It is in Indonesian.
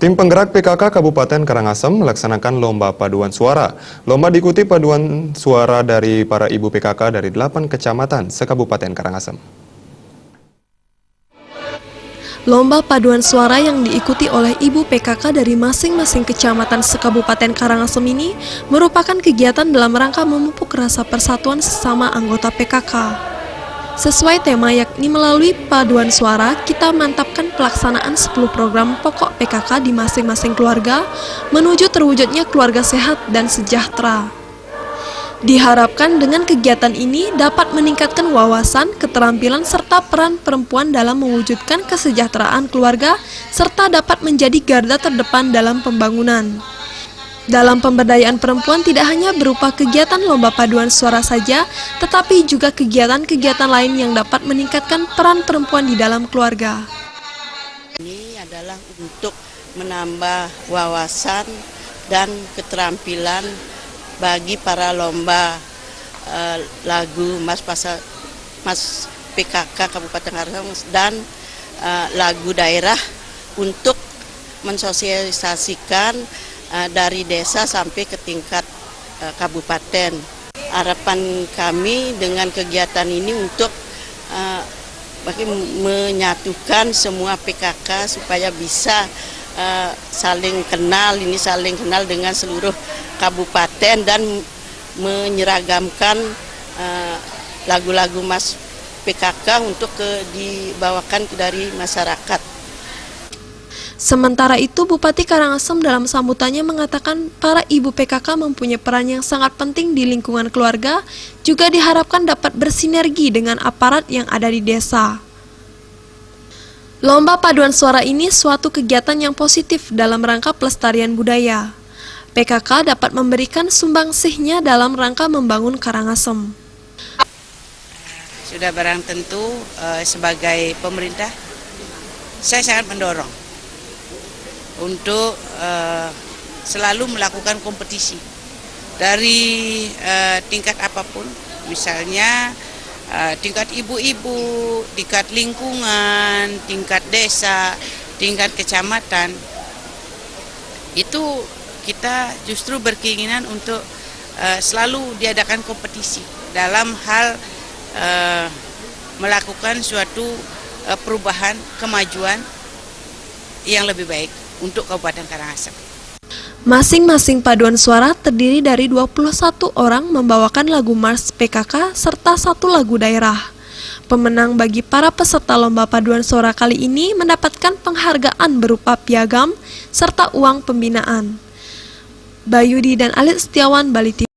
Tim penggerak PKK Kabupaten Karangasem melaksanakan lomba paduan suara. Lomba diikuti paduan suara dari para ibu PKK dari 8 kecamatan se-Kabupaten Karangasem. Lomba paduan suara yang diikuti oleh ibu PKK dari masing-masing kecamatan se-Kabupaten Karangasem ini merupakan kegiatan dalam rangka memupuk rasa persatuan sesama anggota PKK. Sesuai tema yakni melalui paduan suara, kita mantapkan pelaksanaan 10 program pokok PKK di masing-masing keluarga menuju terwujudnya keluarga sehat dan sejahtera. Diharapkan dengan kegiatan ini dapat meningkatkan wawasan, keterampilan, serta peran perempuan dalam mewujudkan kesejahteraan keluarga, serta dapat menjadi garda terdepan dalam pembangunan. Dalam pemberdayaan perempuan tidak hanya berupa kegiatan lomba paduan suara saja, tetapi juga kegiatan-kegiatan lain yang dapat meningkatkan peran perempuan di dalam keluarga. Ini adalah untuk menambah wawasan dan keterampilan bagi para lomba lagu Mas PKK Kabupaten Karangasem dan lagu daerah untuk mensosialisasikan dari desa sampai ke tingkat kabupaten. Harapan kami dengan kegiatan ini untuk menyatukan semua PKK supaya bisa saling kenal dengan seluruh kabupaten dan menyeragamkan lagu-lagu Mas PKK untuk dibawakan dari masyarakat. Sementara itu, Bupati Karangasem dalam sambutannya mengatakan para ibu PKK mempunyai peran yang sangat penting di lingkungan keluarga, juga diharapkan dapat bersinergi dengan aparat yang ada di desa. Lomba paduan suara ini suatu kegiatan yang positif dalam rangka pelestarian budaya. PKK dapat memberikan sumbangsihnya dalam rangka membangun Karangasem. Sudah barang tentu sebagai pemerintah, saya sangat mendorong untuk selalu melakukan kompetisi dari tingkat apapun, misalnya tingkat ibu-ibu, tingkat lingkungan, tingkat desa, tingkat kecamatan. Itu kita justru berkeinginan untuk selalu diadakan kompetisi dalam hal melakukan suatu perubahan, kemajuan yang lebih baik untuk Kabupaten Karangasem. Masing-masing paduan suara terdiri dari 21 orang membawakan lagu Mars PKK serta 1 lagu daerah. Pemenang bagi para peserta lomba paduan suara kali ini mendapatkan penghargaan berupa piagam serta uang pembinaan. Bayudi dan Alit Setiawan, Bali TV.